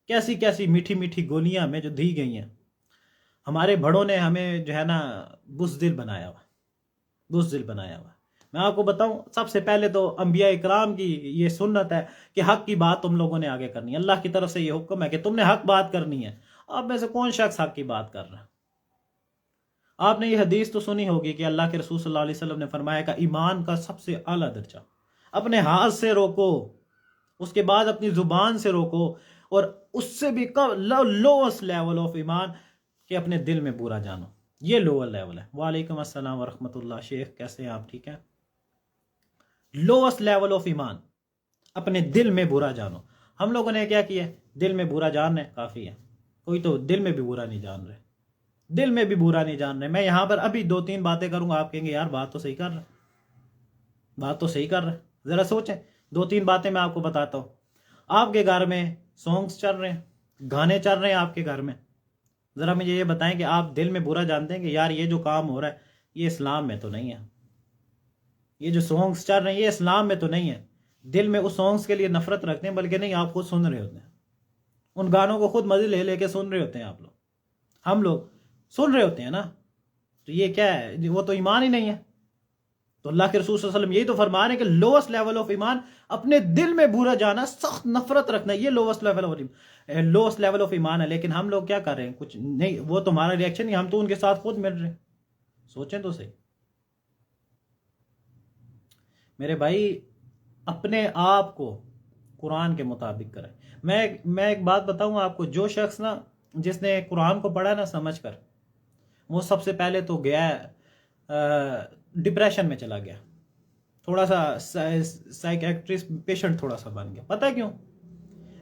کیسی کیسی میٹھی میٹھی گولیاں ہمیں جو دی گئی ہیں، ہمارے بڑوں نے ہمیں جو ہے نا بزدل بنایا ہوا، بزدل بنایا ہوا۔ میں آپ کو بتاؤں، سب سے پہلے تو انبیاء اکرام کی یہ سنت ہے کہ حق کی بات تم لوگوں نے آگے کرنی ہے، اللہ کی طرف سے یہ حکم ہے کہ تم نے حق بات کرنی ہے۔ آپ میں سے کون شخص حق کی بات کر رہا ہے؟ آپ نے یہ حدیث تو سنی ہوگی کہ اللہ کے رسول صلی اللہ علیہ وسلم نے فرمایا کہ ایمان کا سب سے اعلیٰ درجہ اپنے ہاتھ سے روکو، اس کے بعد اپنی زبان سے روکو، اور اس سے بھی لوسٹ لیول آف ایمان کہ اپنے دل میں برا جانو، یہ لوور لیول ہے۔ وعلیکم السلام ورحمۃ اللہ، شیخ کیسے ہیں آپ؟ ٹھیک ہے۔ لوسٹ لیول آف ایمان اپنے دل میں برا جانو۔ ہم لوگوں نے کیا کیا؟ دل میں برا جاننا کافی ہے، کوئی تو دل میں بھی برا نہیں جان رہے، دل میں بھی برا نہیں جان رہے۔ میں یہاں پر ابھی 2-3 باتیں کروں گا، آپ کہیں گے یار بات تو صحیح کر رہا ہے، بات تو صحیح کر رہا ہے، ذرا سوچیں۔ 2-3 باتیں میں آپ کو بتاتا ہوں۔ آپ کے گھر میں سانگس چل رہے ہیں، گانے چل رہے ہیں آپ کے گھر میں، ذرا مجھے یہ بتائیں کہ آپ دل میں برا جانتے ہیں کہ یار یہ جو کام ہو رہا ہے یہ اسلام میں تو نہیں ہے، یہ جو سانگس چل رہے ہیں یہ اسلام میں تو نہیں ہے۔ دل میں اس سانگس کے لیے نفرت رکھتے ہیں، بلکہ نہیں، آپ خود سن رہے ہوتے ہیں ان گانوں کو، خود مزے لے لے کے سن رہے ہوتے ہیں آپ لوگ، ہم لوگ سن رہے ہوتے ہیں نا۔ تو یہ کیا ہے؟ وہ تو ایمان ہی نہیں ہے۔ تو اللہ کے رسول صلی اللہ علیہ وسلم یہی تو فرما رہے ہیں کہ لوسٹ لیول آف ایمان اپنے دل میں برا جانا، سخت نفرت رکھنا، یہ لوسٹ لیول آف ایمان ہے۔ لیکن ہم لوگ کیا کر رہے ہیں؟ کچھ نہیں، وہ تو ہمارا ریئیکشن نہیں، ہم تو ان کے ساتھ خود مل رہے ہیں۔ سوچیں تو صحیح میرے بھائی، اپنے آپ کو قرآن کے مطابق کریں۔ میں ایک بات بتاؤں آپ کو، جو شخص نا جس نے قرآن کو پڑھا نا سمجھ کر، وہ سب سے پہلے تو گیا ڈپریشن میں چلا گیا، تھوڑا سا سائیکیٹرسٹ پیشنٹ تھوڑا سا بن گیا۔ پتہ کیوں؟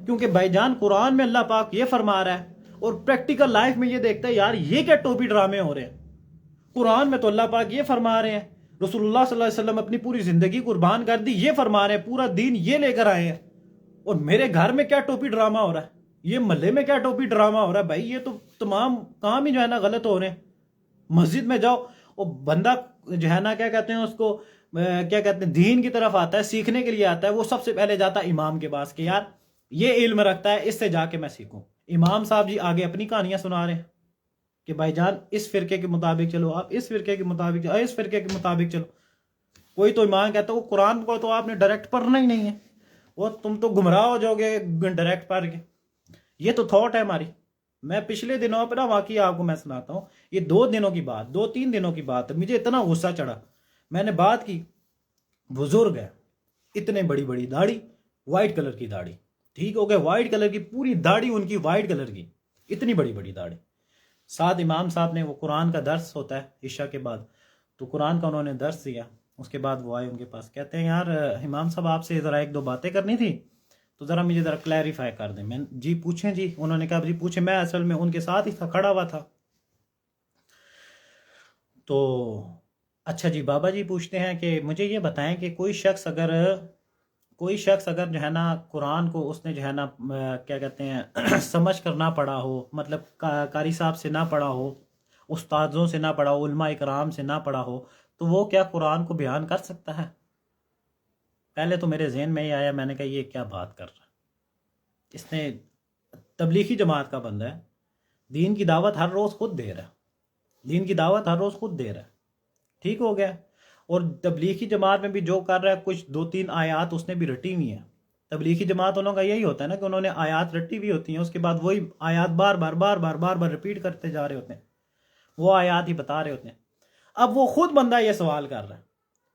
کیونکہ بھائی جان قرآن میں اللہ پاک یہ فرما رہا ہے، اور پریکٹیکل لائف میں یہ دیکھتا ہے یار یہ کیا ٹوپی ڈرامے ہو رہے ہیں۔ قرآن میں تو اللہ پاک یہ فرما رہے ہیں، رسول اللہ صلی اللہ علیہ وسلم اپنی پوری زندگی قربان کر دی، یہ فرما رہے ہیں، پورا دین یہ لے کر آئے ہیں، اور میرے گھر میں کیا ٹوپی ڈرامہ ہو رہا ہے، یہ محلے میں کیا ٹوپی ڈرامہ ہو رہا ہے۔ بھائی یہ تو تمام کام ہی جو ہے نا غلط ہو رہے ہیں۔ مسجد میں جاؤ، اور بندہ جو ہے نا کیا کہتے ہیں اس کو، کیا کہتے ہیں، دین کی طرف آتا ہے، سیکھنے کے لیے آتا ہے، وہ سب سے پہلے جاتا ہے امام کے پاس کہ یار یہ علم رکھتا ہے، اس سے جا کے میں سیکھوں۔ امام صاحب جی آگے اپنی کہانیاں سنا رہے ہیں کہ بھائی جان اس فرقے کے مطابق چلو، آپ اس فرقے کے مطابق چلو، اس فرقے کے مطابق چلو۔ کوئی تو ایمان کہتا ہے وہ قرآن کو تو آپ نے ڈائریکٹ پڑھنا ہی نہیں ہے، وہ تم تو گمراہ ہو جاؤ گے ڈائریکٹ پڑھ کے۔ یہ تو تھاٹ ہے ہماری۔ میں پچھلے دنوں اپنا واقعہ آپ کو میں سناتا ہوں، یہ 2-3 دنوں کی بات ہے، مجھے اتنا غصہ چڑھا، میں نے بات کی، بزرگ ہے، اتنے بڑی بڑی داڑھی، وائٹ کلر کی داڑھی، ٹھیک ہو گیا، وائٹ کلر کی پوری داڑھی ان کی وائٹ کلر کی، اتنی بڑی بڑی داڑھی۔ ساتھ امام صاحب نے، وہ قرآن کا درس ہوتا ہے عشاء کے بعد، تو قرآن کا انہوں نے درس دیا، اس کے بعد وہ آئے ان کے پاس، کہتے ہیں یار امام صاحب آپ سے ذرا 1-2 باتیں کرنی تھی، تو ذرا مجھے ذرا کلیریفائی کر دیں۔ میں جی پوچھیں جی، انہوں نے کہا جی پوچھیں۔ میں اصل میں ان کے ساتھ ہی تھا، کھڑا ہوا تھا۔ تو اچھا جی بابا جی پوچھتے ہیں کہ مجھے یہ بتائیں کہ کوئی شخص اگر جو ہے نا قرآن کو اس نے جو ہے نا کیا کہتے ہیں سمجھ کر نہ پڑھا ہو، مطلب قاری صاحب سے نہ پڑھا ہو، استادوں سے نہ پڑھا ہو، علماء اکرام سے نہ پڑھا ہو، تو وہ کیا قرآن کو بیان کر سکتا ہے؟ پہلے تو میرے ذہن میں ہی آیا، میں نے کہا یہ کیا بات کر رہا ہے، اس نے تبلیغی جماعت کا بندہ ہے، دین کی دعوت ہر روز خود دے رہا ہے، دین کی دعوت ہر روز خود دے رہا ہے، ٹھیک ہو گیا۔ اور تبلیغی جماعت میں بھی جو کر رہا ہے، کچھ 2-3 آیات اس نے بھی رٹی ہوئی ہیں۔ تبلیغی جماعت والوں کا یہی ہوتا ہے نا کہ انہوں نے آیات رٹی ہوئی ہوتی ہیں، اس کے بعد وہی آیات بار بار ریپیٹ کرتے جا رہے ہوتے ہیں، وہ آیات ہی بتا رہے ہوتے ہیں۔ اب وہ خود بندہ یہ سوال کر رہا ہے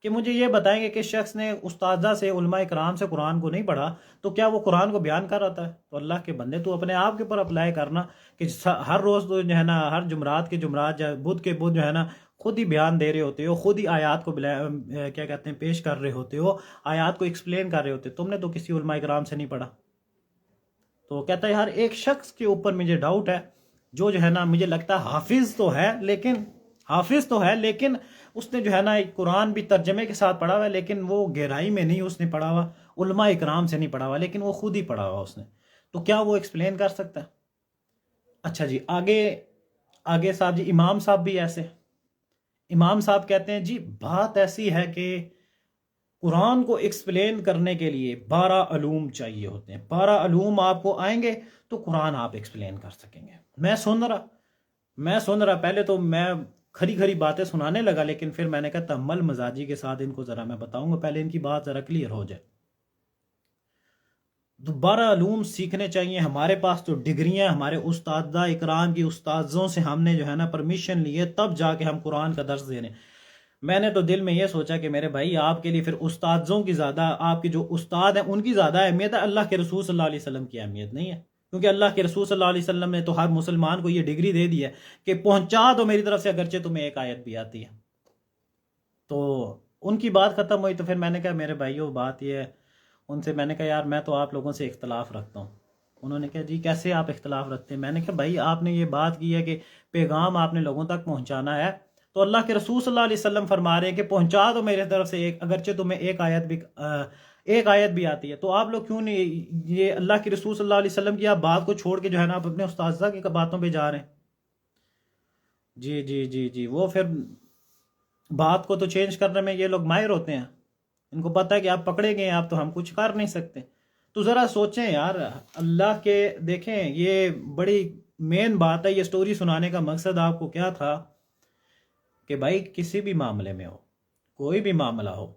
کہ مجھے یہ بتائیں گے کہ شخص نے استاذہ سے، علماء کرام سے قرآن کو نہیں پڑھا، تو کیا وہ قرآن کو بیان کر رہا ہے؟ تو اللہ کے بندے تو اپنے آپ کے اوپر اپلائی کرنا کہ ہر روز تو جو ہے نا، ہر جمعرات کے جمعرات، بدھ کے بدھ جو ہے نا خود ہی بیان دے رہے ہوتے ہو، خود ہی آیات کو کیا کہتے ہیں پیش کر رہے ہوتے ہو، آیات کو ایکسپلین کر رہے ہوتے ہو، تم نے تو کسی علماء کرام سے نہیں پڑھا۔ تو کہتا ہے ہر ایک شخص کے اوپر مجھے ڈاؤٹ ہے، جو ہے نا مجھے لگتا ہے حافظ تو ہے لیکن اس نے جو ہے نا قرآن بھی ترجمے کے ساتھ پڑھا ہوا ہے، لیکن وہ گہرائی میں نہیں اس نے پڑھا ہوا، علماء اکرام سے نہیں پڑھا ہوا، لیکن وہ خود ہی پڑھا ہوا اس نے، تو کیا وہ ایکسپلین کر سکتا ہے؟ اچھا جی آگے صاحب جی، امام صاحب بھی ایسے، امام صاحب کہتے ہیں جی بات ایسی ہے کہ قرآن کو ایکسپلین کرنے کے لیے 12 علوم چاہیے ہوتے ہیں. 12 علوم آپ کو آئیں گے تو قرآن آپ ایکسپلین کر سکیں گے. میں سن رہا پہلے تو میں کھری کھری باتیں سنانے لگا، لیکن پھر میں نے کہا تحمل مزاجی کے ساتھ ان کو ذرا میں بتاؤں گا، پہلے ان کی بات ذرا کلیئر ہو جائے. 12 علوم سیکھنے چاہیے. ہمارے پاس تو ڈگریاں، ہمارے استادہ اکرام کی استاذوں سے ہم نے جو ہے نا پرمیشن لیے، تب جا کے ہم قرآن کا درس دے رہے ہیں. میں نے تو دل میں یہ سوچا کہ میرے بھائی آپ کے لیے پھر استاذوں کی زیادہ، آپ کے جو استاد ہیں ان کی زیادہ اہمیت ہے، اللہ کے رسول صلی اللہ علیہ وسلم کی اہمیت نہیں ہے. کیونکہ اللہ کے رسول صلی اللہ علیہ وسلم نے تو ہر مسلمان کو یہ ڈگری دے دی ہے کہ پہنچا دو میری طرف سے، اگرچہ تمہیں ایک آیت بھی آتی ہے. تو ان کی بات ختم ہوئی تو پھر میں نے کہا میرے بھائیو بات یہ ہے، ان سے میں نے کہا یار میں تو آپ لوگوں سے اختلاف رکھتا ہوں. انہوں نے کہا جی کیسے آپ اختلاف رکھتے ہیں؟ میں نے کہا بھائی آپ نے یہ بات کی ہے کہ پیغام آپ نے لوگوں تک پہنچانا ہے، تو اللہ کے رسول صلی اللہ علیہ وسلم فرما رہے ہیں کہ پہنچا دو میرے طرف سے ایک، اگرچہ تمہیں ایک آیت بھی آتی ہے. تو آپ لوگ کیوں نہیں یہ اللہ کے رسول صلی اللہ علیہ وسلم کی آپ بات کو چھوڑ کے جو ہے نا آپ اپنے استاذہ کی باتوں پہ جا رہے ہیں؟ جی جی جی جی وہ پھر بات کو تو چینج کرنے میں یہ لوگ ماہر ہوتے ہیں، ان کو پتہ ہے کہ آپ پکڑے گئے آپ تو ہم کچھ کر نہیں سکتے. تو ذرا سوچیں یار اللہ کے، دیکھیں یہ بڑی مین بات ہے. یہ سٹوری سنانے کا مقصد آپ کو کیا تھا کہ بھائی کسی بھی معاملے میں ہو، کوئی بھی معاملہ ہو،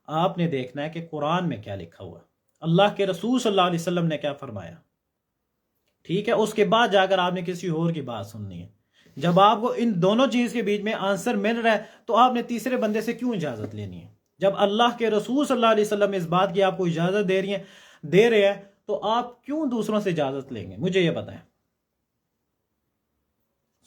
آپ نے دیکھنا ہے کہ قرآن میں کیا لکھا ہوا، اللہ کے رسول صلی اللہ علیہ وسلم نے کیا فرمایا. ٹھیک ہے، اس کے بعد جا کر آپ نے کسی اور کی بات سننی ہے. جب آپ کو ان دونوں چیز کے بیچ میں آنسر مل رہا ہے تو آپ نے تیسرے بندے سے کیوں اجازت لینی ہے؟ جب اللہ کے رسول صلی اللہ علیہ وسلم اس بات کی آپ کو اجازت دے رہے ہیں تو آپ کیوں دوسروں سے اجازت لیں گے؟ مجھے یہ بتائیں.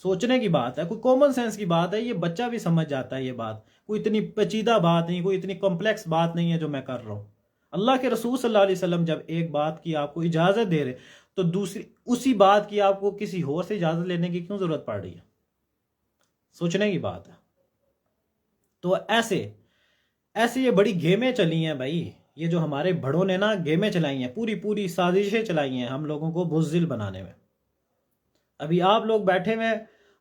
سوچنے کی بات ہے، کوئی کامن سینس کی بات ہے، یہ بچہ بھی سمجھ جاتا ہے. یہ بات کوئی اتنی پیچیدہ بات نہیں، کوئی اتنی کمپلیکس بات نہیں ہے جو میں کر رہا ہوں. اللہ کے رسول صلی اللہ علیہ وسلم جب ایک بات کی آپ کو اجازت دے رہے تو دوسری اسی بات کی آپ کو کسی اور سے اجازت لینے کی کیوں ضرورت پڑ رہی ہے؟ سوچنے کی بات ہے. تو ایسے یہ بڑی گیمیں چلی ہیں بھائی، یہ جو ہمارے بڑوں نے نا گیمیں چلائی ہیں، پوری سازشیں چلائی ہیں ہم لوگوں کو بزدل بنانے میں. ابھی آپ لوگ بیٹھے ہوئے،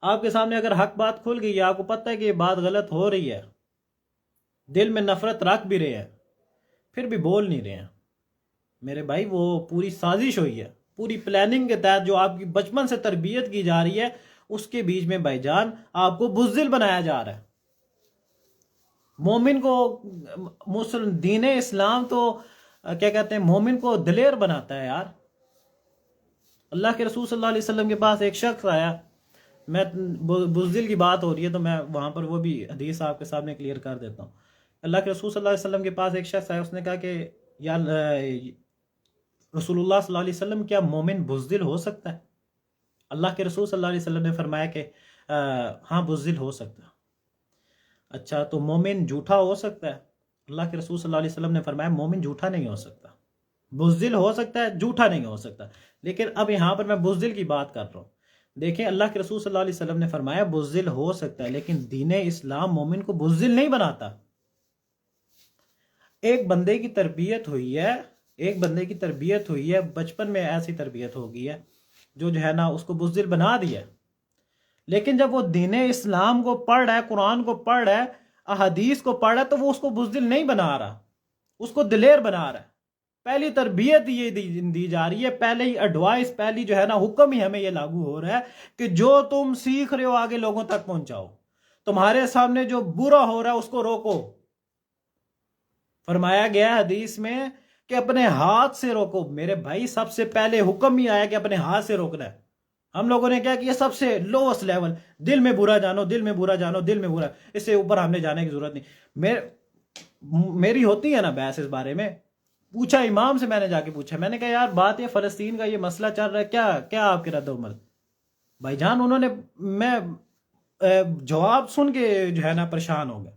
آپ کے سامنے اگر حق بات کھل گئی ہے، آپ کو پتہ ہے کہ یہ بات غلط ہو رہی ہے، دل میں نفرت رکھ بھی رہے ہیں، پھر بھی بول نہیں رہے ہیں. میرے بھائی وہ پوری سازش ہوئی ہے، پوری پلاننگ کے تحت جو آپ کی بچپن سے تربیت کی جا رہی ہے، اس کے بیچ میں بھائی جان آپ کو بزدل بنایا جا رہا ہے. مومن کو دین اسلام تو کیا کہتے ہیں، مومن کو دلیر بناتا ہے یار. اللہ کے رسول صلی اللہ علیہ وسلم کے پاس ایک شخص آیا، میں بزدل کی بات ہو رہی ہے تو میں وہاں پر وہ بھی حدیث آپ کے سامنے کلیئر کر دیتا ہوں. اللہ کے رسول صلی اللہ علیہ وسلم کے پاس ایک شخص آیا، اس نے کہا کہ یا رسول اللہ صلی اللہ علیہ وسلم کیا مومن بزدل ہو سکتا ہے؟ اللہ کے رسول صلی اللہ علیہ وسلم نے فرمایا کہ ہاں بزدل ہو سکتا ہے. اچھا تو مومن جھوٹا ہو سکتا ہے؟ اللہ کے رسول صلی اللہ علیہ وسلم نے فرمایا مومن جھوٹا نہیں ہو سکتا، بزدل ہو سکتا ہے، جھوٹا نہیں ہو سکتا. لیکن اب یہاں پر میں بزدل کی بات کر رہا ہوں. دیکھیں اللہ کے رسول صلی اللہ علیہ وسلم نے فرمایا بزدل ہو سکتا ہے، لیکن دین اسلام مومن کو بزدل نہیں بناتا. ایک بندے کی تربیت ہوئی ہے بچپن میں، ایسی تربیت ہو گئی ہے جو ہے نا اس کو بزدل بنا دیا. لیکن جب وہ دین اسلام کو پڑھ رہا ہے، قرآن کو پڑھ رہا ہے، احادیث کو پڑھ رہا ہے، تو وہ اس کو بزدل نہیں بنا رہا، اس کو دلیر بنا رہا ہے. پہلی تربیت یہ دی جا رہی ہے، پہلے ہی ایڈوائس، پہلی جو ہے نا حکم ہی ہمیں یہ لاگو ہو رہا ہے کہ جو تم سیکھ رہے ہو آگے لوگوں تک پہنچاؤ، تمہارے سامنے جو برا ہو رہا ہے اس کو روکو. فرمایا گیا حدیث میں کہ اپنے ہاتھ سے روکو. میرے بھائی سب سے پہلے حکم ہی آیا کہ اپنے ہاتھ سے روکنا ہے. ہم لوگوں نے کیا کیا؟ سب سے لوسٹ لیول، دل میں برا جانو، دل میں برا جانو، دل میں برا، اس سے اوپر ہم نے جانے کی ضرورت نہیں. میری ہوتی ہے نا بحث اس بارے میں. پوچھا امام سے، میں نے جا کے پوچھا، میں نے کہا یار بات یہ فلسطین کا یہ مسئلہ چل رہا ہے، کیا آپ کے رد و عمل؟ بھائی جان انہوں نے، میں جواب سن کے جو ہے نا پریشان ہو گیا.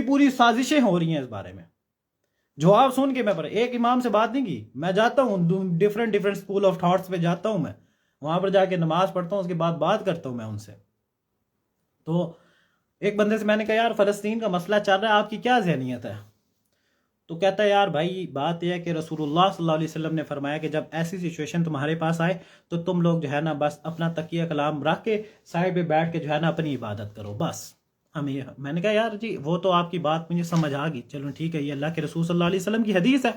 پوری سازشیں ہو رہی ہیں اس بارے میں. جواب سن کے میں ایک امام سے بات نہیں کی. میں جاتا ہوں ڈیفرنٹ اسکول آف تھاٹس پہ جاتا ہوں، میں وہاں پر جا کے نماز پڑھتا ہوں، اس کے بعد بات کرتا ہوں میں ان سے. تو ایک بندے سے میں نے کہا یار فلسطین کا مسئلہ چل رہا ہے، آپ کی کیا ذہنیت ہے؟ تو کہتا ہے یار بھائی بات یہ ہے کہ رسول اللہ صلی اللہ علیہ وسلم نے فرمایا کہ جب ایسی سچویشن تمہارے پاس آئے تو تم لوگ جو ہے نا بس اپنا تکیہ کلام رکھ کے سائڈ پہ بیٹھ کے جو ہے نا اپنی عبادت کرو بس. میں نے کہا یار جی وہ تو آپ کی بات مجھے سمجھ آ گئی، چلو ٹھیک ہے، یہ اللہ کے رسول صلی اللہ علیہ وسلم کی حدیث ہے،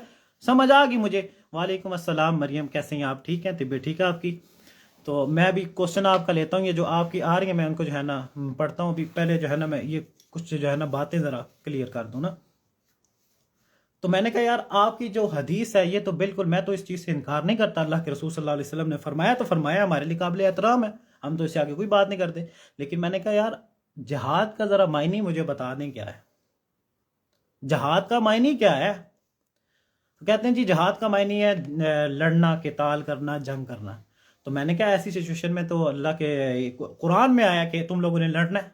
سمجھ آ گئی مجھے۔ وعلیکم السلام مریم، کیسے ہیں آپ؟ ٹھیک ہیں؟ طبیعت ٹھیک ہے آپ کی؟ تو میں بھی کوشچن آپ کا لیتا ہوں، یہ جو آپ کی آ رہی ہیں میں ان کو جو ہے نا پڑھتا ہوں۔ ابھی پہلے جو ہے نا میں یہ کچھ جو ہے نا باتیں ذرا کلیئر کر دوں نا۔ تو میں نے کہا یار آپ کی جو حدیث ہے یہ تو بالکل، میں تو اس چیز سے انکار نہیں کرتا، اللہ کے رسول صلی اللہ علیہ وسلم نے فرمایا تو فرمایا، ہمارے لیے قابل احترام ہے، ہم تو اس سے آگے کوئی بات نہیں کرتے۔ لیکن میں نے کہا یار جہاد کا ذرا معنی مجھے بتا دیں کیا ہے، جہاد کا معنی کیا ہے؟ کہتے ہیں جی جہاد کا معنی ہے لڑنا، قتال کرنا، جنگ کرنا۔ تو میں نے کہا ایسی سچویشن میں تو اللہ کے قرآن میں آیا کہ تم لوگوں نے لڑنا ہے،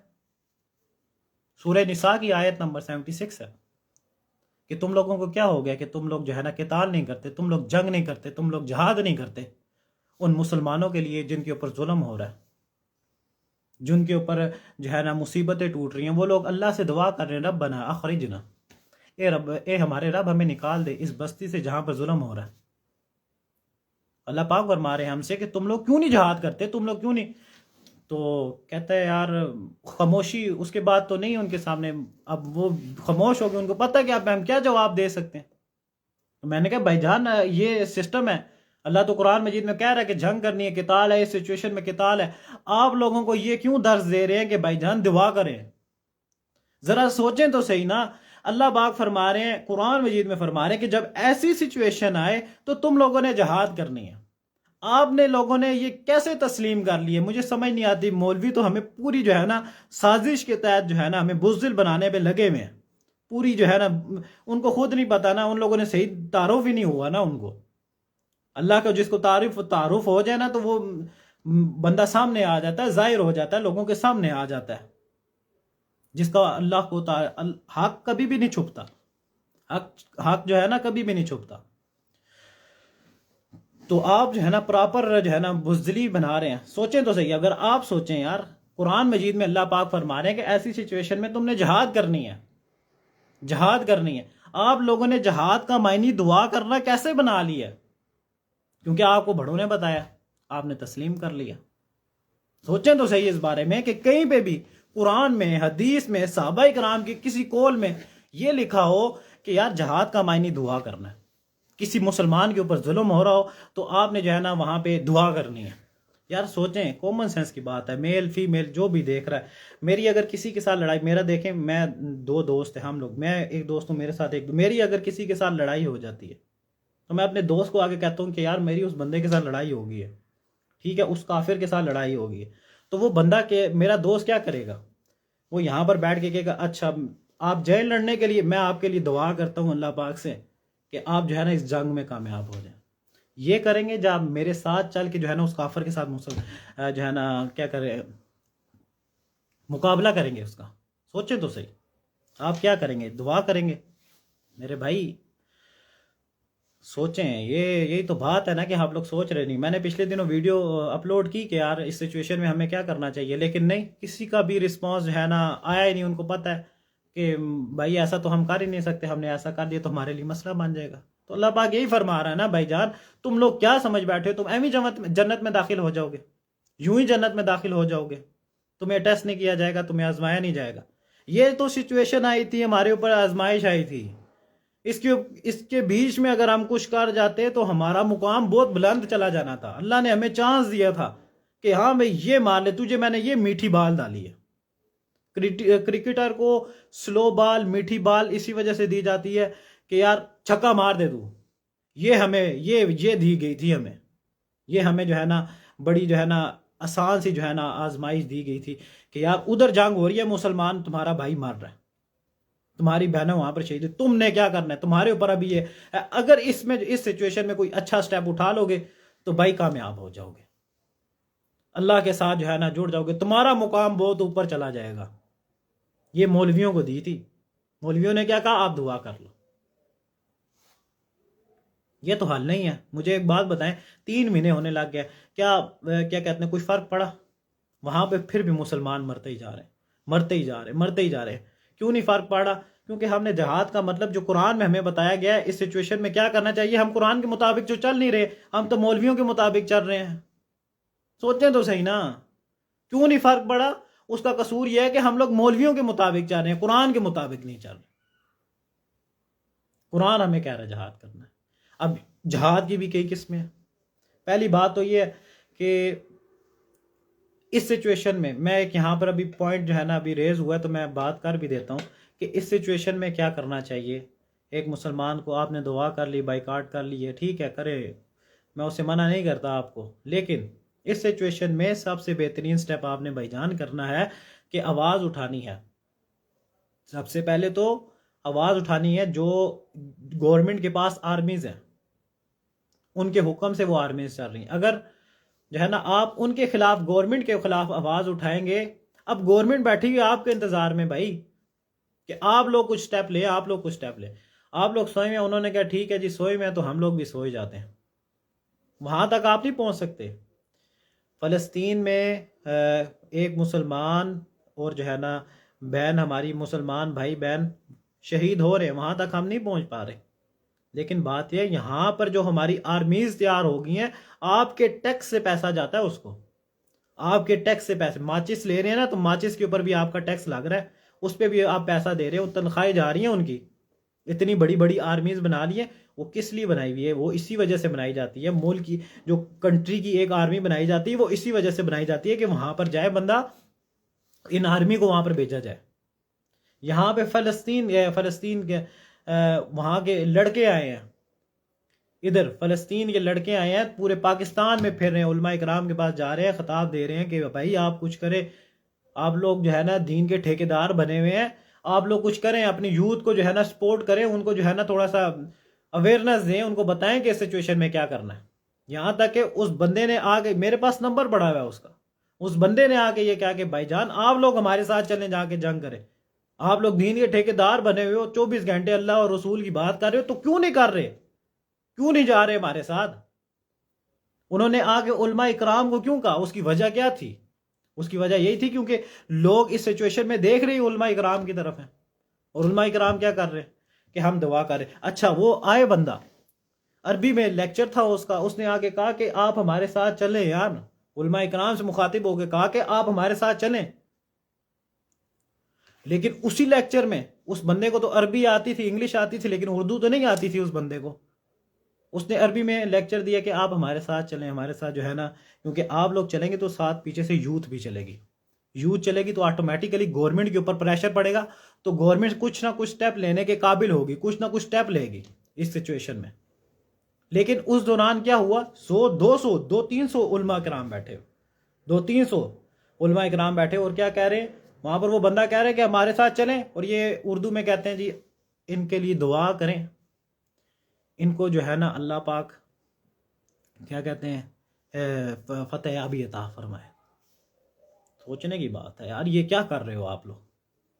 سورہ نساء کی آیت نمبر 76 ہے کہ تم لوگوں کو کیا ہو گیا کہ تم لوگ جو ہے نا قتال نہیں کرتے، تم لوگ جنگ نہیں کرتے، تم لوگ جہاد نہیں کرتے ان مسلمانوں کے لیے جن کے اوپر ظلم ہو رہا ہے، جن کے اوپر جو ہے نا مصیبتیں ٹوٹ رہی ہیں۔ وہ لوگ اللہ سے دعا کر رہے ہیں ربنا اخرجنا، اے رب، اے ہمارے رب ہمیں نکال دے اس بستی سے جہاں پر ظلم ہو رہا ہے۔ اللہ پاک فرما رہے ہیں ہم سے کہ تم لوگ کیوں نہیں جہاد کرتے، تم لوگ کیوں نہیں؟ تو کہتا ہے یار خاموشی اس کے بعد تو نہیں ان کے سامنے، اب وہ خاموش ہو گئے، ان کو پتہ ہے کہ اب ہم کیا جواب دے سکتے ہیں۔ تو میں نے کہا بھائی جان یہ سسٹم ہے، اللہ تو قرآن مجید میں کہہ رہا ہے کہ جنگ کرنی ہے، قتال ہے، اس سچویشن میں قتال ہے، آپ لوگوں کو یہ کیوں درس دے رہے ہیں کہ بھائی جان دعا کریں؟ ذرا سوچیں تو صحیح نا۔ اللہ پاک فرما رہے ہیں، قرآن مجید میں فرما رہے ہیں کہ جب ایسی سچویشن آئے تو تم لوگوں نے جہاد کرنی ہے۔ آپ نے لوگوں نے یہ کیسے تسلیم کر لیے؟ مجھے سمجھ نہیں آتی۔ مولوی تو ہمیں پوری جو ہے نا سازش کے تحت جو ہے نا ہمیں بزدل بنانے پہ لگے ہوئے ہیں، پوری جو ہے نا، ان کو خود نہیں پتا نا، ان لوگوں نے صحیح تعارف ہی نہیں ہوا نا ان کو اللہ کا۔ جس کو تعارف ہو جائے نا تو وہ بندہ سامنے آ جاتا ہے، ظاہر ہو جاتا ہے، لوگوں کے سامنے آ جاتا ہے۔ جس کا اللہ کو حق کبھی بھی نہیں چھپتا، حق جو ہے نا کبھی بھی نہیں چھپتا۔ تو آپ جو ہے نا پراپر جو ہے نا بزدلی بنا رہے ہیں۔ سوچیں تو صحیح، اگر آپ سوچیں یار، قرآن مجید میں اللہ پاک فرما رہے ہیں کہ ایسی سچویشن میں تم نے جہاد کرنی ہے، جہاد کرنی ہے۔ آپ لوگوں نے جہاد کا معنی دعا کرنا کیسے بنا لیا؟ کیونکہ آپ کو بڑوں نے بتایا، آپ نے تسلیم کر لیا۔ سوچیں تو صحیح اس بارے میں کہ کہیں پہ بھی قرآن میں، حدیث میں، صحابہ کرام کی کسی قول میں یہ لکھا ہو کہ یار جہاد کا معنی دعا کرنا ہے، کسی مسلمان کے اوپر ظلم ہو رہا ہو تو آپ نے جو ہے نا وہاں پہ دعا کرنی ہے۔ یار سوچیں، کامن سینس کی بات ہے، میل فیمیل جو بھی دیکھ رہا ہے، میری اگر کسی کے ساتھ لڑائی، میرا دیکھیں میں 2 دوست ہیں ہم لوگ، میں ایک دوست ہوں، میرے ساتھ میری اگر کسی کے ساتھ لڑائی ہو جاتی ہے تو میں اپنے دوست کو آگے کہتا ہوں کہ یار میری اس بندے کے ساتھ لڑائی ہو گئی ہے، ٹھیک ہے، اس کافر کے ساتھ لڑائی ہو گئی ہے، تو وہ بندہ میرا دوست کیا کرے گا؟ وہ یہاں پر بیٹھ کے کہے گا اچھا آپ جنگ لڑنے کے لیے میں آپ کے لیے دعا کرتا ہوں اللہ پاک سے کہ آپ جو ہے نا اس جنگ میں کامیاب ہو جائیں۔ یہ کریں گے جب میرے ساتھ چل کے جو ہے نا اس کافر کے ساتھ جو ہے نا کیا کرے، مقابلہ کریں گے اس کا۔ سوچیں تو صحیح، آپ کیا کریں گے؟ دعا کریں گے؟ میرے بھائی سوچیں، یہی تو بات ہے نا کہ آپ لوگ سوچ رہے نہیں۔ میں نے پچھلے دنوں ویڈیو اپلوڈ کی کہ یار اس سچویشن میں ہمیں کیا کرنا چاہیے، لیکن نہیں، کسی کا بھی رسپانس جو ہے نا آیا ہی نہیں۔ ان کو پتہ ہے کہ بھائی ایسا تو ہم کر ہی نہیں سکتے، ہم نے ایسا کر دیا تو ہمارے لیے مسئلہ بن جائے گا۔ تو اللہ پاک یہی فرما رہا ہے نا بھائی جان، تم لوگ کیا سمجھ بیٹھے ہو؟ تم ایویں جنت میں داخل ہو جاؤ گے، یوں ہی جنت میں داخل ہو جاؤ گے، تمہیں ٹیسٹ نہیں کیا جائے گا، تمہیں آزمایا نہیں جائے گا۔ یہ تو سچویشن آئی تھی، ہمارے اوپر آزمائش آئی تھی، اس کے بیچ میں اگر ہم کچھ کر جاتے تو ہمارا مقام بہت بلند چلا جانا تھا۔ اللہ نے ہمیں چانس دیا تھا کہ ہاں بھئی یہ مار لے، تجھے میں نے یہ میٹھی بال ڈالی ہے۔ کرکٹر کو سلو بال، میٹھی بال اسی وجہ سے دی جاتی ہے کہ یار چھکا مار دے تو، یہ ہمیں یہ دی گئی تھی، یہ ہمیں جو ہے نا بڑی جو ہے نا آسان سی جو ہے نا آزمائش دی گئی تھی کہ یار ادھر جنگ ہو رہی ہے، مسلمان تمہارا بھائی مار رہا ہے، تمہاری بہنیں وہاں پر شہید ہے، تم نے کیا کرنا ہے؟ تمہارے اوپر ابھی یہ ہے، اگر اس سچویشن میں کوئی اچھا سٹیپ اٹھا لو گے تو بھائی کامیاب ہو جاؤ گے، اللہ کے ساتھ جو ہے نا جڑ جاؤ گے، تمہارا مقام بہت اوپر چلا جائے گا۔ یہ مولویوں کو دی تھی، مولویوں نے کیا کہا؟ آپ دعا کر لو۔ یہ تو حل نہیں ہے۔ مجھے ایک بات بتائیں، 3 مہینے ہونے لگ گئے، کیا کہتے ہیں کوئی فرق پڑا؟ وہاں پہ پھر بھی مسلمان مرتے ہی جا رہے ہیں، مرتے ہی جا رہے ہیں۔ کیوں نہیں فرق پڑا؟ کیونکہ ہم نے جہاد کا مطلب جو قرآن میں ہمیں بتایا گیا ہے اس سچویشن میں کیا کرنا چاہیے، ہم قرآن کے مطابق جو چل نہیں رہے، ہم تو مولویوں کے مطابق چل رہے ہیں۔ سوچیں تو صحیح نا، کیوں نہیں فرق پڑا؟ اس کا قصور یہ ہے کہ ہم لوگ مولویوں کے مطابق چل رہے ہیں، قرآن کے مطابق نہیں چل رہے۔ قرآن ہمیں کہہ رہا ہے جہاد کرنا ہے۔ اب جہاد کی بھی کئی قسمیں ہیں۔ پہلی بات تو یہ ہے کہ اس سچویشن میں ایک یہاں پر ابھی پوائنٹ جو ہے نا ابھی ریز ہوا ہے تو میں بات کر بھی دیتا ہوں کہ اس سچویشن میں کیا کرنا چاہیے۔ ایک مسلمان کو آپ نے دعا کر لی، بائیکاٹ کر لی ہے، ٹھیک ہے کرے، میں اسے منع نہیں کرتا آپ کو، لیکن اس سچویشن میں سب سے بہترین سٹیپ آپ نے بھائی جان کرنا ہے کہ آواز اٹھانی ہے۔ سب سے پہلے تو آواز اٹھانی ہے۔ جو گورنمنٹ کے پاس آرمیز ہیں، ان کے حکم سے وہ آرمیز چل رہی ہیں، اگر جو ہے نا آپ ان کے خلاف، گورنمنٹ کے خلاف آواز اٹھائیں گے، اب گورنمنٹ بیٹھی ہوئی آپ کے انتظار میں بھائی کہ آپ لوگ کچھ سٹیپ لیں، آپ لوگ کچھ سٹیپ لیں۔ آپ لوگ سوئے میں، انہوں نے کہا ٹھیک ہے جی سوئے میں، تو ہم لوگ بھی سوئے جاتے ہیں، وہاں تک آپ نہیں پہنچ سکتے۔ فلسطین میں ایک مسلمان اور جو ہے نا بہن، ہماری مسلمان بھائی بہن شہید ہو رہے ہیں، وہاں تک ہم نہیں پہنچ پا رہے۔ لیکن بات یہ یہاں پر جو ہماری آرمیز تیار ہو گئی ہیں، آپ کے ٹیکس سے پیسہ جاتا ہے اس کو، آپ کے ٹیکس سے پیسے، ماچس لے رہے ہیں نا تو ماچس کے اوپر بھی آپ کا ٹیکس لگ رہا ہے، اس پہ بھی آپ پیسہ دے رہے ہیں، تنخواہیں جا رہی ہیں ان کی۔ اتنی بڑی بڑی آرمیز بنا لی ہے، وہ کس لیے بنائی ہوئی ہے؟ وہ اسی وجہ سے بنائی جاتی ہے، ملک کی جو کنٹری کی ایک آرمی بنائی جاتی ہے وہ اسی وجہ سے بنائی جاتی ہے کہ وہاں پر جائے بندہ، ان آرمی کو وہاں پر بھیجا جائے۔ یہاں پہ فلسطین کے وہاں کے لڑکے آئے ہیں، ادھر فلسطین کے لڑکے آئے ہیں، پورے پاکستان میں پھر رہے ہیں، علماء کرام کے پاس جا رہے ہیں، خطاب دے رہے ہیں کہ بھائی آپ کچھ کریں، آپ لوگ جو ہے نا دین کے ٹھیکیدار بنے ہوئے ہیں، آپ لوگ کچھ کریں، اپنی یوتھ کو جو ہے نا سپورٹ کریں، ان کو جو ہے نا تھوڑا سا اویئرنیس دیں، ان کو بتائیں کہ اس سچویشن میں کیا کرنا ہے۔ یہاں تک کہ اس بندے نے آ کے، میرے پاس نمبر پڑا ہوا ہے اس کا، اس بندے نے آ کے یہ کہا کہ بھائی جان آپ لوگ ہمارے ساتھ چلیں، جا کے جنگ کریں، آپ لوگ دین کے ٹھیکیدار بنے ہوئے ہو، 24 گھنٹے اللہ اور رسول کی بات کر رہے ہو، تو کیوں نہیں کر رہے، کیوں نہیں جا رہے ہمارے ساتھ؟ انہوں نے آ کے علماء اکرام کو کیوں کہا؟ اس کی وجہ کیا تھی؟ اس کی وجہ یہی تھی کیونکہ لوگ اس سچویشن میں دیکھ رہے ہیں علماء اکرام کی طرف ہیں، اور علماء اکرام کیا کر رہے ہیں کہ ہم دعا کر رہے ہیں۔ اچھا وہ آئے بندہ، عربی میں لیکچر تھا اس کا، اس نے آ کے کہا کہ آپ ہمارے ساتھ چلیں یار، علماء اکرام سے مخاطب ہو کے کہا کہ آپ ہمارے ساتھ چلیں، لیکن اسی لیکچر میں اس بندے کو تو عربی آتی تھی، انگلش آتی تھی، لیکن اردو تو نہیں آتی تھی اس بندے کو۔ اس نے عربی میں لیکچر دیا کہ آپ ہمارے ساتھ چلیں، ہمارے ساتھ جو ہے نا، کیونکہ آپ لوگ چلیں گے تو ساتھ پیچھے سے یوتھ بھی چلے گی، یوتھ چلے گی تو آٹومیٹیکلی گورنمنٹ کے اوپر پریشر پڑے گا، تو گورنمنٹ کچھ نہ کچھ سٹیپ لینے کے قابل ہوگی، کچھ نہ کچھ سٹیپ لے گی اس سچویشن میں۔ لیکن اس دوران کیا ہوا، 100 200 200-300 علماء کرام بیٹھے، 200-300 علماء کرام بیٹھے، اور کیا کہہ رہے ہیں وہاں پر؟ وہ بندہ کہہ رہے ہیں کہ ہمارے ساتھ چلیں، اور یہ اردو میں کہتے ہیں جی ان کے لیے دعا کریں، ان کو جو ہے نا اللہ پاک کیا کہتے ہیں، فتح یابی عطا فرمائے۔ سوچنے کی بات ہے یار، یہ کیا کر رہے ہو آپ لوگ؟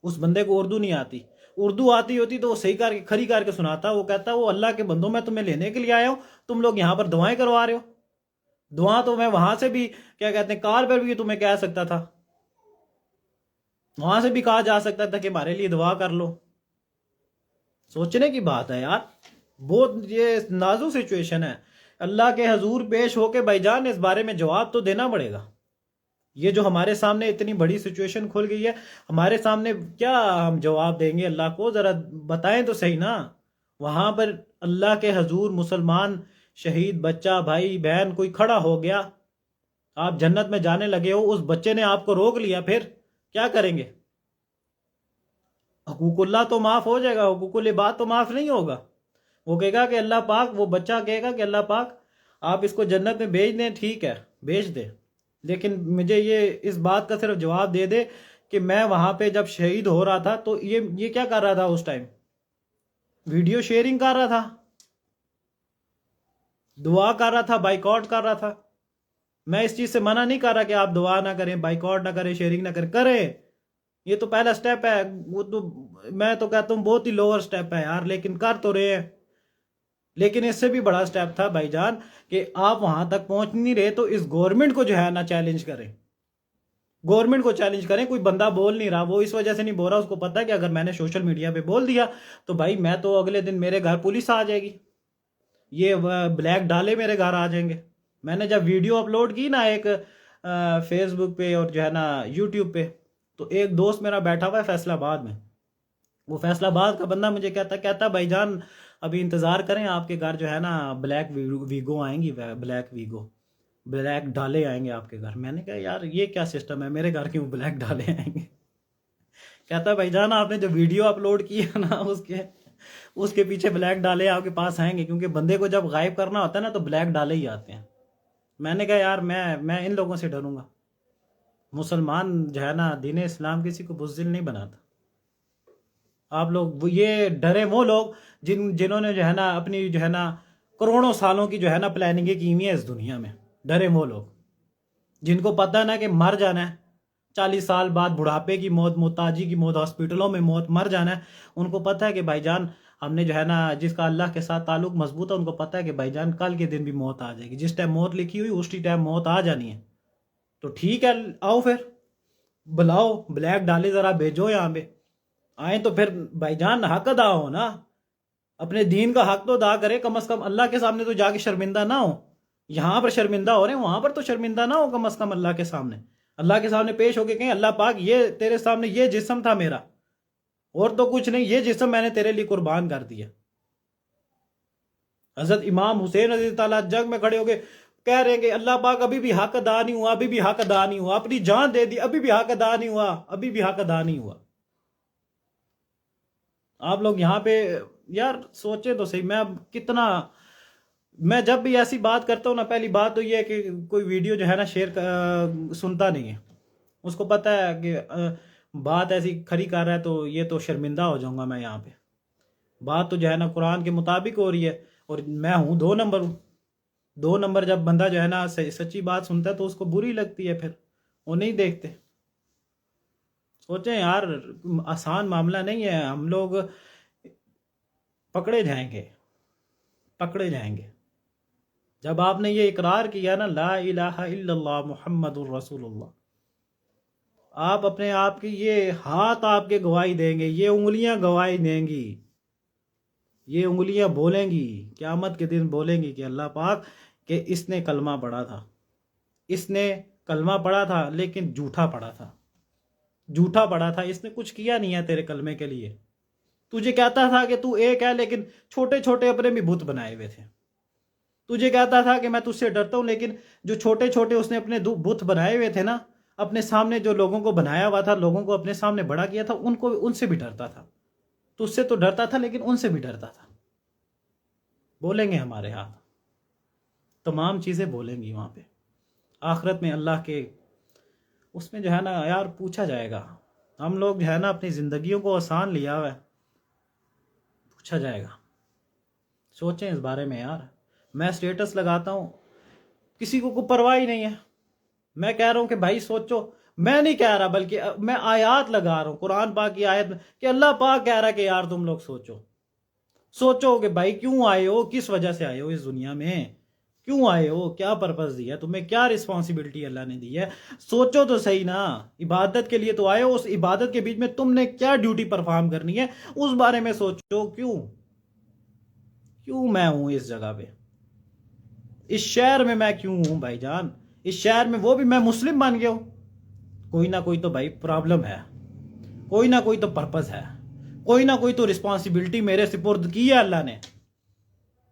اس بندے کو اردو نہیں آتی، اردو آتی ہوتی تو وہ صحیح کر کے کھری کر کے سناتا، وہ کہتا وہ اللہ کے بندوں میں تمہیں لینے کے لیے آیا ہوں، تم لوگ یہاں پر دعائیں کروا رہے ہو۔ دعا تو میں وہاں سے بھی کیا کہتے ہیں کال پر بھی تمہیں کہہ سکتا تھا، وہاں سے بھی کہا جا سکتا تھا کہ ہمارے لیے دعا کر لو۔ سوچنے کی بات ہے یار، بہت یہ نازک سچویشن ہے، اللہ کے حضور پیش ہو کے بھائی جان اس بارے میں جواب تو دینا پڑے گا۔ یہ جو ہمارے سامنے اتنی بڑی سچویشن کھل گئی ہے، ہمارے سامنے کیا ہم جواب دیں گے اللہ کو؟ ذرا بتائیں تو صحیح نا۔ وہاں پر اللہ کے حضور مسلمان شہید بچہ، بھائی بہن کوئی کھڑا ہو گیا، آپ جنت میں جانے لگے ہو، اس بچے نے آپ کو روک لیا، پھر کیا کریں گے؟ حقوق اللہ تو معاف ہو جائے گا، حقوق العباد تو معاف نہیں ہوگا۔ وہ کہے گا کہ اللہ پاک، وہ بچہ کہے گا کہ اللہ پاک آپ اس کو جنت میں بھیج دیں، ٹھیک ہے بھیج دیں، لیکن مجھے یہ اس بات کا صرف جواب دے دے کہ میں وہاں پہ جب شہید ہو رہا تھا تو یہ کیا کر رہا تھا اس ٹائم؟ ویڈیو شیئرنگ کر رہا تھا، دعا کر رہا تھا، بائیکاٹ کر رہا تھا۔ میں اس چیز سے منع نہیں کر رہا کہ آپ دعا نہ کریں، بائیکاٹ نہ کریں، شیئرنگ نہ کریں، یہ تو پہلا سٹیپ ہے، وہ تو میں تو کہتا ہوں بہت ہی لوور سٹیپ ہے یار، لیکن کر تو رہے ہیں۔ لیکن اس سے بھی بڑا سٹیپ تھا بھائی جان کہ آپ وہاں تک پہنچ نہیں رہے تو اس گورنمنٹ کو جو ہے نا چیلنج کریں، گورنمنٹ کو چیلنج کریں۔ کوئی بندہ بول نہیں رہا، وہ اس وجہ سے نہیں بول رہا، اس کو پتا ہے کہ اگر میں نے سوشل میڈیا پہ بول دیا تو بھائی میں تو اگلے دن میرے گھر پولیس آ جائے گی، یہ بلیک ڈالے میرے گھر آ جائیں گے۔ میں نے جب ویڈیو اپلوڈ کی نا ایک فیس بک پہ اور جو ہے نا یوٹیوب پہ، تو ایک دوست میرا بیٹھا ہوا ہے فیصل آباد میں، وہ فیصل آباد کا بندہ مجھے کہتا بھائی جان ابھی انتظار کریں، آپ کے گھر جو ہے نا بلیک ویگو آئیں گی، بلیک ویگو، بلیک ڈالے آئیں گے آپ کے گھر۔ میں نے کہا یار یہ کیا سسٹم ہے، میرے گھر کیوں بلیک ڈالے آئیں گے؟ کہتا بھائی جان آپ نے جو ویڈیو اپلوڈ کی ہے نا اس کے پیچھے بلیک ڈالے آپ کے پاس آئیں گے، کیونکہ بندے کو جب غائب کرنا ہوتا ہے نا تو بلیک ڈالے ہی آتے ہیں۔ میں نے کہا یار میں ان لوگوں سے ڈروں گا؟ مسلمان جو ہے نا دین اسلام کسی کو بزدل نہیں بناتا۔ آپ لوگ یہ ڈرے وہ لوگ جنہوں نے جو ہے نا اپنی جو ہے نا کروڑوں سالوں کی جو ہے نا پلاننگیں کی ہوئی ہیں اس دنیا میں، ڈرے وہ لوگ جن کو پتہ ہے نا کہ مر جانا ہے 40 سال بعد، بڑھاپے کی موت، محتاجی کی موت، ہاسپٹلوں میں موت، مر جانا ہے۔ ان کو پتہ ہے کہ بھائی جان ہم نے جو ہے نا جس کا اللہ کے ساتھ تعلق مضبوط ہے، ان کو پتہ ہے کہ بھائی جان کل کے دن بھی موت آ جائے گی، جس ٹائم موت لکھی ہوئی اسی ٹائم موت آ جانی ہے۔ تو ٹھیک ہے آؤ پھر بلاؤ، بلیک ڈالے ذرا بھیجو یہاں پہ آئیں تو پھر بھائی جان حق ادا ہو نا، اپنے دین کا حق تو ادا کرے، کم از کم اللہ کے سامنے تو جا کے شرمندہ نہ ہو۔ یہاں پر شرمندہ ہو رہے ہیں، وہاں پر تو شرمندہ نہ ہو کم از کم اللہ کے سامنے۔ اللہ کے سامنے پیش ہو کے کہیں اللہ پاک یہ تیرے سامنے یہ جسم تھا میرا، اور تو کچھ نہیں، یہ جسم میں نے تیرے لیے قربان کر دیا۔ حضرت امام حسین رضی اللہ تعالیٰ جنگ میں کھڑے ہو کے کہہ رہے ہیں کہ اللہ پاک ابھی بھی حق ادا نہیں ہوا، ابھی بھی حق ادا نہیں ہوا، اپنی جان دے دی، ابھی بھی حق ادا نہیں ہوا، ابھی بھی حق ادا نہیں ہوا۔ آپ لوگ یہاں پہ یار سوچے تو صحیح، میں جب بھی ایسی بات کرتا ہوں نا، پہلی بات تو یہ ہے کہ کوئی ویڈیو جو ہے نا شیئر سنتا نہیں ہے، اس کو پتہ ہے کہ بات ایسی کھری کر رہا ہے تو یہ تو شرمندہ ہو جاؤں گا میں یہاں پہ۔ بات تو جو ہے نا قرآن کے مطابق ہو رہی ہے، اور میں ہوں 2 نمبر ہوں۔ 2 نمبر جب بندہ جو ہے نا سچی بات سنتا ہے تو اس کو بری لگتی ہے، پھر وہ نہیں دیکھتے۔ سوچیں یار آسان معاملہ نہیں ہے، ہم لوگ پکڑے جائیں گے، پکڑے جائیں گے۔ جب آپ نے یہ اقرار کیا نا لا الہ الا اللہ محمد الرسول اللہ، آپ اپنے آپ کی یہ ہاتھ آپ کے گواہی دیں گے، یہ انگلیاں گواہی دیں گی، یہ انگلیاں بولیں گی، قیامت کے دن بولیں گی کہ اللہ پاک کہ اس نے کلمہ پڑھا تھا، اس نے کلمہ پڑھا تھا لیکن جھوٹا پڑھا تھا، جھوٹا پڑھا تھا، اس نے کچھ کیا نہیں ہے تیرے کلمے کے لیے۔ تجھے کہتا تھا کہ تو ایک ہے لیکن چھوٹے چھوٹے اپنے بھی بت بنائے ہوئے تھے۔ تجھے کہتا تھا کہ میں تجھ سے ڈرتا ہوں، لیکن جو چھوٹے چھوٹے اس نے اپنے بت بنائے ہوئے تھے نا، اپنے سامنے جو لوگوں کو بنایا ہوا تھا، لوگوں کو اپنے سامنے بڑا کیا تھا، ان سے بھی ڈرتا تھا۔ تجھ سے تو ڈرتا تھا لیکن ان سے بھی ڈرتا تھا۔ بولیں گے ہمارے ہاتھ، تمام چیزیں بولیں گی وہاں پہ آخرت میں۔ اللہ کے اس میں جو ہے نا یار پوچھا جائے گا، ہم لوگ جو ہے نا اپنی زندگیوں کو آسان لیا ہوا ہے، پوچھا جائے گا۔ سوچیں اس بارے میں یار۔ میں سٹیٹس لگاتا ہوں، کسی کو کوئی پرواہ ہی نہیں ہے، میں کہہ رہا ہوں کہ بھائی سوچو، میں نہیں کہہ رہا بلکہ میں آیات لگا رہا ہوں، قرآن پاک کی آیت کہ اللہ پاک کہہ رہا ہے کہ یار تم لوگ سوچو کہ بھائی کیوں آئے ہو، کس وجہ سے آئے ہو اس دنیا میں، کیوں آئے ہو، کیا پرپس دیا تمہیں، کیا رسپانسبلٹی اللہ نے دی ہے۔ سوچو تو صحیح نا، عبادت کے لیے تو آئے ہو، اس عبادت کے بیچ میں تم نے کیا ڈیوٹی پرفارم کرنی ہے اس بارے میں سوچو۔ کیوں میں ہوں اس جگہ پہ، اس شہر میں کیوں ہوں بھائی جان، اس شہر میں وہ بھی میں مسلم بن گیا ہوں، کوئی نہ کوئی تو بھائی پرابلم ہے، کوئی نہ کوئی تو پرپس ہے، کوئی نہ کوئی تو رسپانسبلٹی میرے سپرد کی ہے اللہ نے۔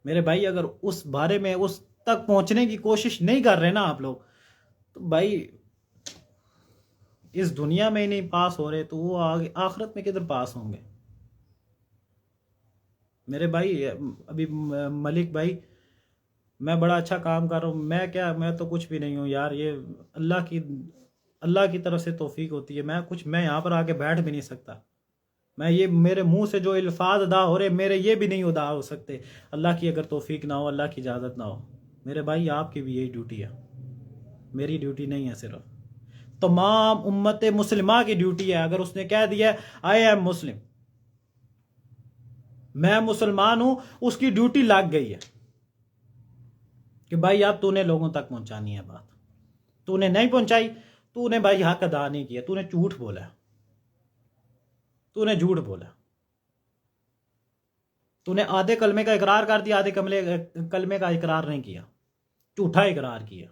میرے بھائی اگر اس بارے میں اس تک پہنچنے کی کوشش نہیں کر رہے نا آپ لوگ، تو بھائی اس دنیا میں ہی نہیں پاس ہو رہے تو وہ آخرت میں کدھر پاس ہوں گے؟ میرے بھائی ابھی ملک بھائی میں بڑا اچھا کام کر رہا ہوں، میں تو کچھ بھی نہیں ہوں یار، یہ اللہ کی طرف سے توفیق ہوتی ہے، میں یہاں پر آ کے بیٹھ بھی نہیں سکتا، یہ میرے منہ سے جو الفاظ ادا ہو رہے میرے یہ بھی نہیں ادا ہو سکتے اللہ کی اگر توفیق نہ ہو، اللہ کی اجازت نہ ہو۔ میرے بھائی آپ کی بھی یہی ڈیوٹی ہے، میری ڈیوٹی نہیں ہے، صرف تمام امت مسلمہ کی ڈیوٹی ہے۔ اگر اس نے کہہ دیا آئی ایم مسلم، میں مسلمان ہوں، اس کی ڈیوٹی لگ گئی ہے کہ بھائی اب تو نے لوگوں تک پہنچانی ہے بات، تو نے نہیں پہنچائی، تو نے بھائی حق ادا نہیں کیا، تو نے جھوٹ بولا، تو نے جھوٹ بولا، تو نے آدھے کلمے کا اقرار کر دیا، آدھے کلمے کا اقرار نہیں کیا، جھوٹا اقرار کیا،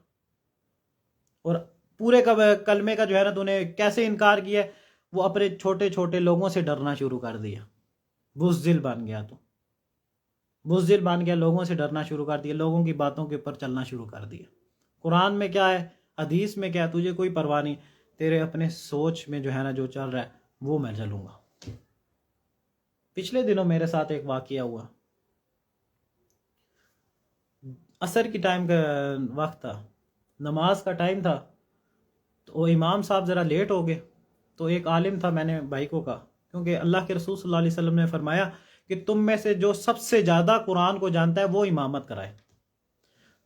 اور پورے کلمے کا جو ہے نا تو نے کیسے انکار کیا ہے؟ وہ اپنے چھوٹے چھوٹے لوگوں سے ڈرنا شروع کر دیا، بزدل بن گیا، تو بزدل بن گیا، لوگوں سے ڈرنا شروع کر دیا، لوگوں کی باتوں کے اوپر چلنا شروع کر دیا۔ قرآن میں کیا ہے، حدیث میں کیا ہے، تجھے کوئی پرواہ نہیں، تیرے اپنے سوچ میں جو ہے نا جو چل رہا ہے وہ میں چلوں گا۔ پچھلے دنوں میرے ساتھ ایک واقعہ ہوا، عصر کی ٹائم کا وقت تھا، نماز کا ٹائم تھا، تو امام صاحب ذرا لیٹ ہو گئے، تو ایک عالم تھا، میں نے بھائی کو کہا، کیونکہ اللہ کے رسول صلی اللہ علیہ وسلم نے فرمایا کہ تم میں سے جو سب سے زیادہ قرآن کو جانتا ہے وہ امامت کرائے۔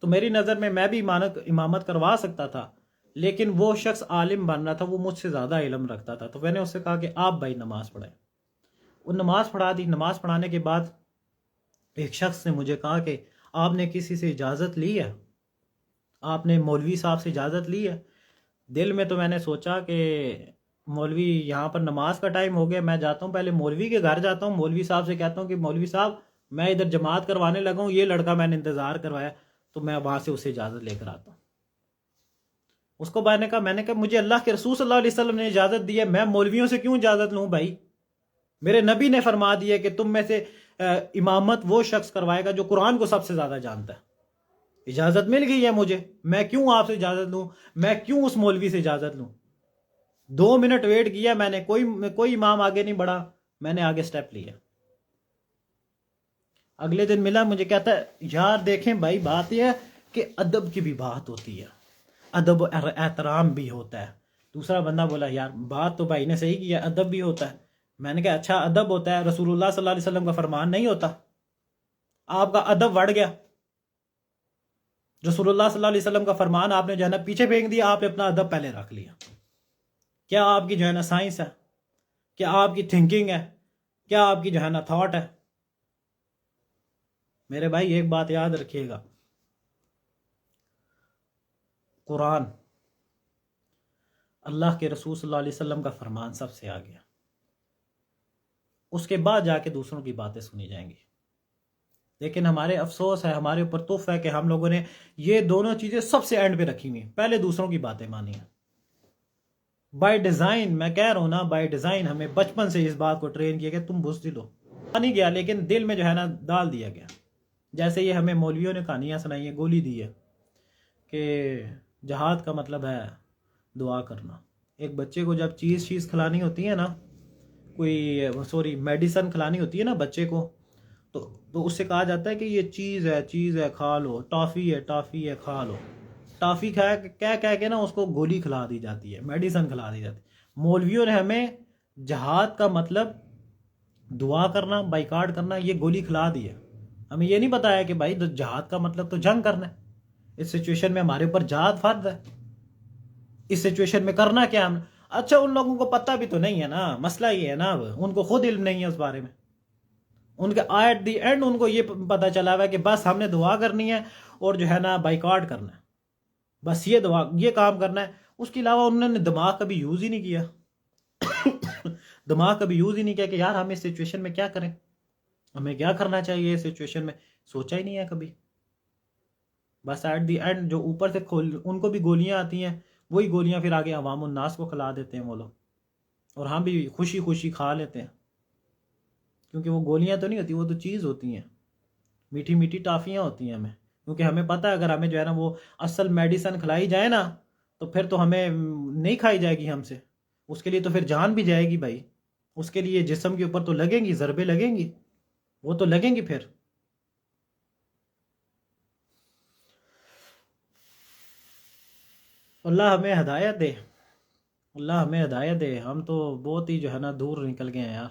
تو میری نظر میں بھی امامت کروا سکتا تھا، لیکن وہ شخص عالم بن رہا تھا، وہ مجھ سے زیادہ علم رکھتا تھا، تو میں نے اس سے کہا کہ آپ بھائی نماز پڑھیں۔ وہ نماز پڑھا دی۔ نماز پڑھانے کے بعد ایک شخص نے مجھے کہا کہ آپ نے کسی سے اجازت لی ہے، آپ نے مولوی صاحب سے اجازت لی ہے؟ دل میں تو میں نے سوچا کہ مولوی یہاں پر نماز کا ٹائم ہو گیا، میں جاتا ہوں، پہلے مولوی کے گھر جاتا ہوں، مولوی صاحب سے کہتا ہوں کہ مولوی صاحب میں ادھر جماعت کروانے لگا ہوں، یہ لڑکا میں نے انتظار کروایا، تو میں وہاں سے اسے اجازت لے کر آتا ہوں۔ اس کو میں نے کہا مجھے اللہ کے رسول صلی اللہ علیہ وسلم نے اجازت دی ہے، میں مولویوں سے کیوں اجازت لوں بھائی؟ میرے نبی نے فرما دیا کہ تم میں سے امامت وہ شخص کروائے گا جو قرآن کو سب سے زیادہ جانتا ہے۔ اجازت مل گئی ہے مجھے، میں کیوں آپ سے اجازت لوں؟ میں کیوں اس مولوی سے اجازت لوں؟ 2 منٹ ویٹ کیا میں نے، کوئی امام آگے نہیں بڑھا، میں نے آگے سٹیپ لیا۔ اگلے دن ملا، مجھے کہتا ہے یار دیکھیں بھائی، بات یہ ہے کہ ادب کی بھی بات ہوتی ہے، ادب و احترام بھی ہوتا ہے۔ دوسرا بندہ بولا یار بات تو بھائی نے صحیح کی ہے، ادب بھی ہوتا ہے۔ میں نے کہا اچھا ادب ہوتا ہے، رسول اللہ صلی اللہ علیہ وسلم کا فرمان نہیں ہوتا؟ آپ کا ادب بڑھ گیا، رسول اللہ صلی اللہ علیہ وسلم کا فرمان آپ نے جو ہے نا پیچھے پھینک دیا، آپ نے اپنا ادب پہلے رکھ لیا۔ کیا آپ کی جو ہے نا سائنس ہے؟ کیا آپ کی تھنکنگ ہے؟ کیا آپ کی جو ہے نا تھاٹ ہے؟ میرے بھائی ایک بات یاد رکھیے گا، قرآن، اللہ کے رسول صلی اللہ علیہ وسلم کا فرمان سب سے آگے، اس کے بعد جا کے دوسروں کی باتیں سنی جائیں گی۔ لیکن ہمارے افسوس ہے، ہمارے اوپر توف ہے کہ ہم لوگوں نے یہ دونوں چیزیں سب سے اینڈ پہ رکھی ہوئی ہیں، پہلے دوسروں کی باتیں مانی ہیں۔ بائی ڈیزائن، میں کہہ رہا ہوں نا، بائی ڈیزائن ہمیں بچپن سے اس بات کو ٹرین کیا کہ تم بزدل ہو، نہیں گیا لیکن دل میں جو ہے نا ڈال دیا گیا۔ جیسے یہ ہمیں مولویوں نے کہانیاں سنائی ہیں، گولی دی ہے کہ جہاد کا مطلب ہے دعا کرنا۔ ایک بچے کو جب چیز کھلانی ہوتی ہے نا، میڈیسن کھلانی ہوتی ہے نا بچے کو، تو اس سے کہا جاتا ہے کہ یہ چیز ہے کھا لو، ٹافی ہے کھا لو۔ ٹافی کہہ کے نا اس کو گولی کھلا دی جاتی ہے، میڈیسن کھلا دی جاتی ہے۔ مولویوں نے ہمیں جہاد کا مطلب دعا کرنا، بائیکاٹ کرنا، یہ گولی کھلا دی ہے۔ ہمیں یہ نہیں بتایا کہ بھائی جہاد کا مطلب تو جنگ کرنا ہے، اس سچویشن میں ہمارے اوپر جہاد فرض ہے، اس سچویشن میں کرنا کیا ہم۔ اچھا ان لوگوں کو پتہ بھی تو نہیں ہے نا، مسئلہ یہ ہے نا، ان کو خود علم نہیں ہے اس بارے میں۔ ان کے ایٹ دی اینڈ ان کو یہ پتہ چلا ہوا ہے کہ بس ہم نے دعا کرنی ہے اور جو ہے نا بائیکاٹ کرنا ہے، بس یہ کام کرنا ہے، اس کے علاوہ انہوں نے دماغ کبھی یوز ہی نہیں کیا۔ دماغ کبھی یوز ہی نہیں کیا کہ یار ہم اس سچویشن میں کیا کریں، ہمیں کیا کرنا چاہیے اس سچویشن میں، سوچا ہی نہیں ہے کبھی۔ بس ایٹ دی اینڈ جو اوپر سے ان کو بھی گولیاں آتی ہیں، وہی گولیاں پھر آگے عوام الناس کو کھلا دیتے ہیں وہ لوگ، اور ہم بھی خوشی کھا لیتے ہیں، کیونکہ وہ گولیاں تو نہیں ہوتی، وہ تو چیز ہوتی ہیں، میٹھی میٹھی ٹافیاں ہوتی ہیں ہمیں، کیونکہ ہمیں پتہ ہے اگر ہمیں جو ہے نا وہ اصل میڈیسن کھلائی جائے نا تو پھر تو ہمیں نہیں کھائی جائے گی ہم سے، اس کے لیے تو پھر جان بھی جائے گی بھائی، اس کے لیے جسم کے اوپر تو لگیں گی، ضربیں لگیں گی، وہ تو لگیں گی پھر۔ اللہ ہمیں ہدایت دے، اللہ ہمیں ہدایت دے، ہم تو بہت ہی جو ہے نا دور نکل گئے ہیں یار۔